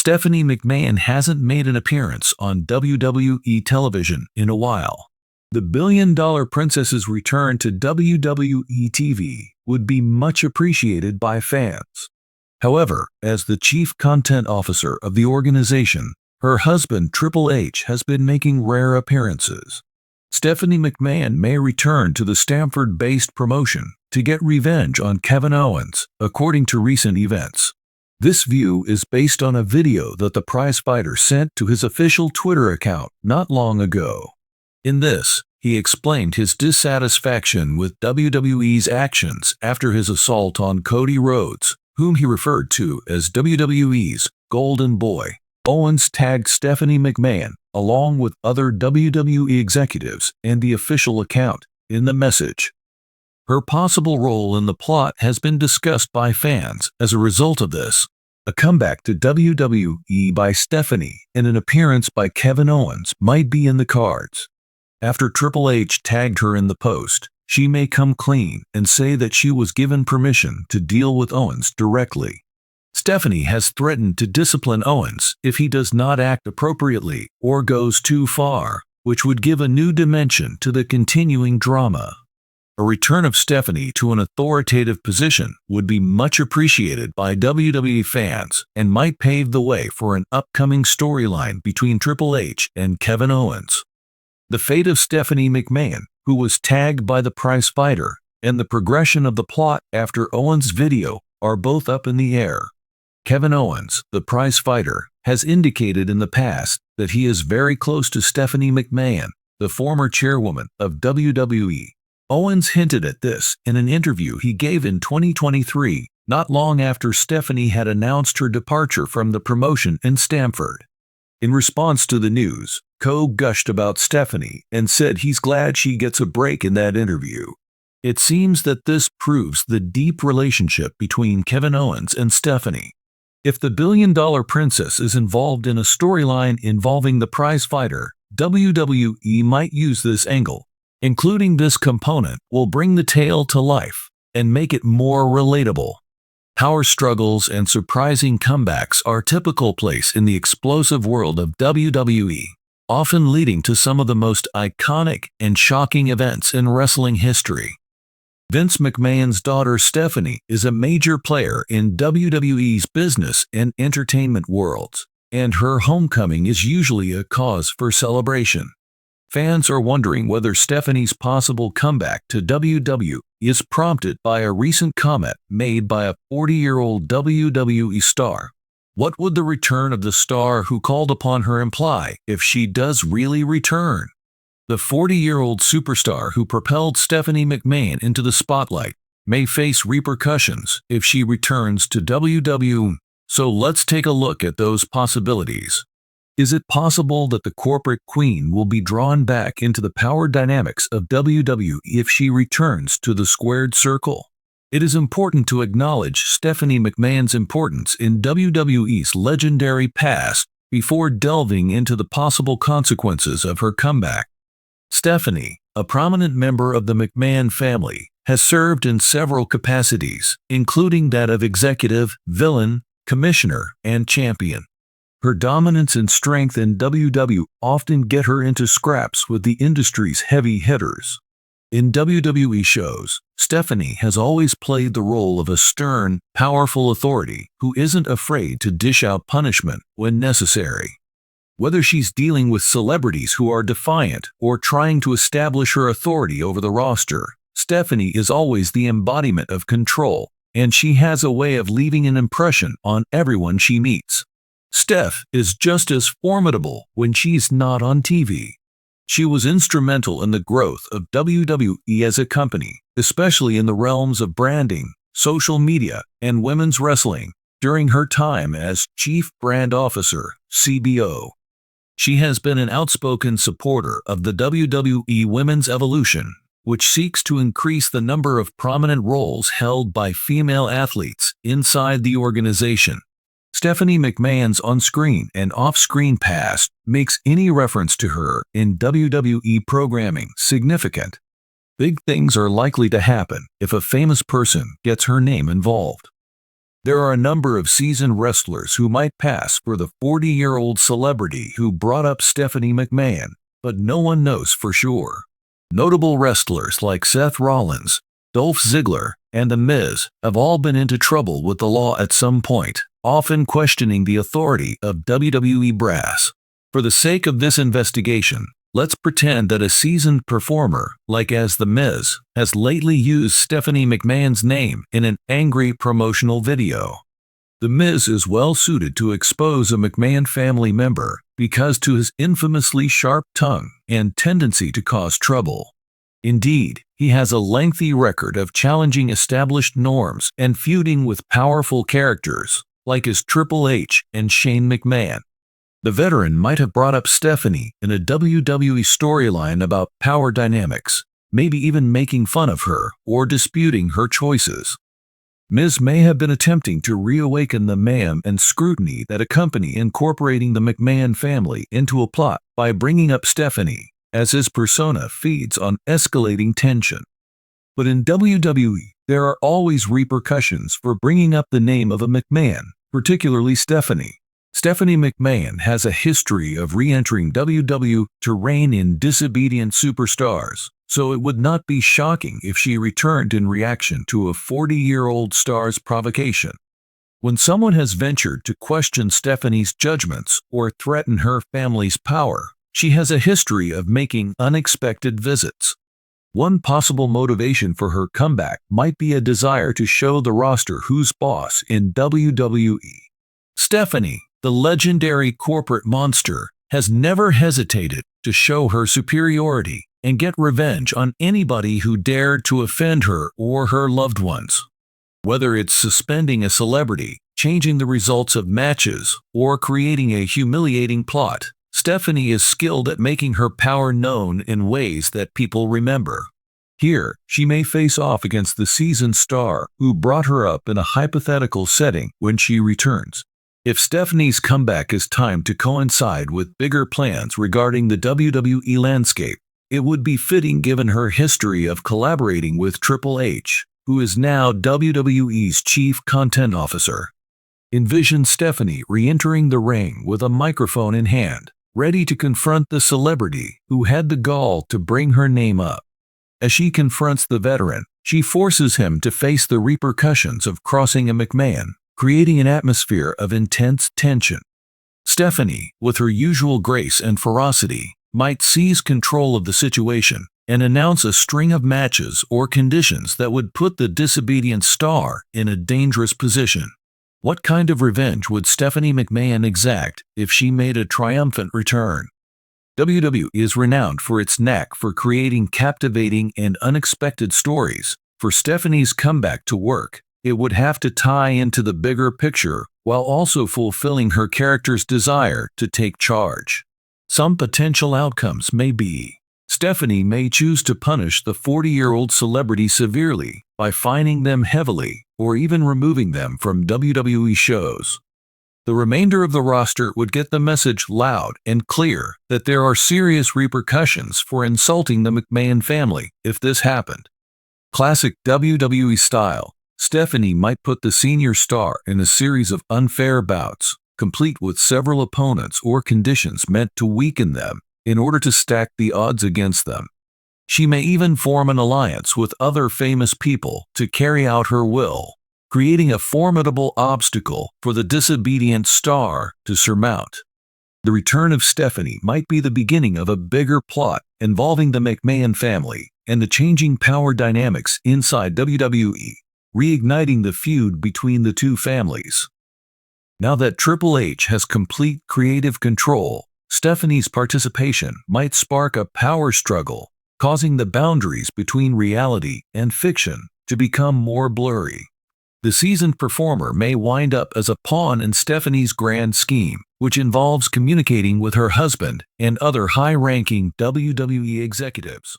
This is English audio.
Stephanie McMahon hasn't made an appearance on WWE television in a while. The billion-dollar princess's return to WWE TV would be much appreciated by fans. However, as the chief content officer of the organization, her husband Triple H has been making rare appearances. Stephanie McMahon may return to the Stamford-based promotion to get revenge on Kevin Owens, according to recent events. This view is based on a video that the prizefighter sent to his official Twitter account not long ago. In this, he explained his dissatisfaction with WWE's actions after his assault on Cody Rhodes, whom he referred to as WWE's Golden Boy. Owens tagged Stephanie McMahon, along with other WWE executives and the official account, in the message. Her possible role in the plot has been discussed by fans as a result of this. A comeback to WWE by Stephanie and an appearance by Kevin Owens might be in the cards. After Triple H tagged her in the post, she may come clean and say that she was given permission to deal with Owens directly. Stephanie has threatened to discipline Owens if he does not act appropriately or goes too far, which would give a new dimension to the continuing drama. A return of Stephanie to an authoritative position would be much appreciated by WWE fans and might pave the way for an upcoming storyline between Triple H and Kevin Owens. The fate of Stephanie McMahon, who was tagged by the prizefighter, and the progression of the plot after Owens' video are both up in the air. Kevin Owens, the prizefighter, has indicated in the past that he is very close to Stephanie McMahon, the former chairwoman of WWE. Owens hinted at this in an interview he gave in 2023, not long after Stephanie had announced her departure from the promotion in Stamford. In response to the news, Coe gushed about Stephanie and said he's glad she gets a break in that interview. It seems that this proves the deep relationship between Kevin Owens and Stephanie. If the billion-dollar princess is involved in a storyline involving the prizefighter, WWE might use this angle. Including this component will bring the tale to life and make it more relatable. Power struggles and surprising comebacks are typical place in the explosive world of WWE, often leading to some of the most iconic and shocking events in wrestling history. Vince McMahon's daughter Stephanie is a major player in WWE's business and entertainment worlds, and her homecoming is usually a cause for celebration. Fans are wondering whether Stephanie's possible comeback to WWE is prompted by a recent comment made by a 40-year-old WWE star. What would the return of the star who called upon her imply if she does really return? The 40-year-old superstar who propelled Stephanie McMahon into the spotlight may face repercussions if she returns to WWE. So let's take a look at those possibilities. Is it possible that the corporate queen will be drawn back into the power dynamics of WWE if she returns to the squared circle? It is important to acknowledge Stephanie McMahon's importance in WWE's legendary past before delving into the possible consequences of her comeback. Stephanie, a prominent member of the McMahon family, has served in several capacities, including that of executive, villain, commissioner, and champion. Her dominance and strength in WWE often get her into scraps with the industry's heavy hitters. In WWE shows, Stephanie has always played the role of a stern, powerful authority who isn't afraid to dish out punishment when necessary. Whether she's dealing with celebrities who are defiant or trying to establish her authority over the roster, Stephanie is always the embodiment of control, and she has a way of leaving an impression on everyone she meets. Steph is just as formidable when she's not on TV. She was instrumental in the growth of WWE as a company, especially in the realms of branding, social media, and women's wrestling, during her time as Chief Brand Officer, CBO. She has been an outspoken supporter of the WWE Women's Evolution, which seeks to increase the number of prominent roles held by female athletes inside the organization. Stephanie McMahon's on-screen and off-screen past makes any reference to her in WWE programming significant. Big things are likely to happen if a famous person gets her name involved. There are a number of seasoned wrestlers who might pass for the 40-year-old celebrity who brought up Stephanie McMahon, but no one knows for sure. Notable wrestlers like Seth Rollins, Dolph Ziggler, and The Miz have all been into trouble with the law at some point, often questioning the authority of WWE brass. For the sake of this investigation, let's pretend that a seasoned performer, like as The Miz, has lately used Stephanie McMahon's name in an angry promotional video. The Miz is well suited to expose a McMahon family member because to his infamously sharp tongue and tendency to cause trouble. Indeed, he has a lengthy record of challenging established norms and feuding with powerful characters, like as Triple H and Shane McMahon. The veteran might have brought up Stephanie in a WWE storyline about power dynamics, maybe even making fun of her or disputing her choices. Miz may have been attempting to reawaken the mayhem and scrutiny that accompany incorporating the McMahon family into a plot by bringing up Stephanie, as his persona feeds on escalating tension. But in WWE, there are always repercussions for bringing up the name of a McMahon, particularly Stephanie. Stephanie McMahon has a history of re-entering WWE to rein in disobedient superstars, so it would not be shocking if she returned in reaction to a 40-year-old star's provocation. When someone has ventured to question Stephanie's judgments or threaten her family's power, she has a history of making unexpected visits. One possible motivation for her comeback might be a desire to show the roster who's boss in WWE. Stephanie, the legendary corporate monster, has never hesitated to show her superiority and get revenge on anybody who dared to offend her or her loved ones. Whether it's suspending a celebrity, changing the results of matches, or creating a humiliating plot, Stephanie is skilled at making her power known in ways that people remember. Here, she may face off against the seasoned star who brought her up in a hypothetical setting when she returns. If Stephanie's comeback is timed to coincide with bigger plans regarding the WWE landscape, it would be fitting given her history of collaborating with Triple H, who is now WWE's Chief Content Officer. Envision Stephanie re-entering the ring with a microphone in hand, ready to confront the celebrity who had the gall to bring her name up. As she confronts the veteran, she forces him to face the repercussions of crossing a McMahon, creating an atmosphere of intense tension. Stephanie, with her usual grace and ferocity, might seize control of the situation and announce a string of matches or conditions that would put the disobedient star in a dangerous position. What kind of revenge would Stephanie McMahon exact if she made a triumphant return? WWE is renowned for its knack for creating captivating and unexpected stories. For Stephanie's comeback to work, it would have to tie into the bigger picture while also fulfilling her character's desire to take charge. Some potential outcomes may be: Stephanie may choose to punish the 40-year-old celebrity severely by fining them heavily or even removing them from WWE shows. The remainder of the roster would get the message loud and clear that there are serious repercussions for insulting the McMahon family if this happened. Classic WWE style, Stephanie might put the senior star in a series of unfair bouts, complete with several opponents or conditions meant to weaken them in order to stack the odds against them. She may even form an alliance with other famous people to carry out her will, creating a formidable obstacle for the disobedient star to surmount. The return of Stephanie might be the beginning of a bigger plot involving the McMahon family and the changing power dynamics inside WWE, reigniting the feud between the two families. Now that Triple H has complete creative control, Stephanie's participation might spark a power struggle, causing the boundaries between reality and fiction to become more blurry. The seasoned performer may wind up as a pawn in Stephanie's grand scheme, which involves communicating with her husband and other high-ranking WWE executives.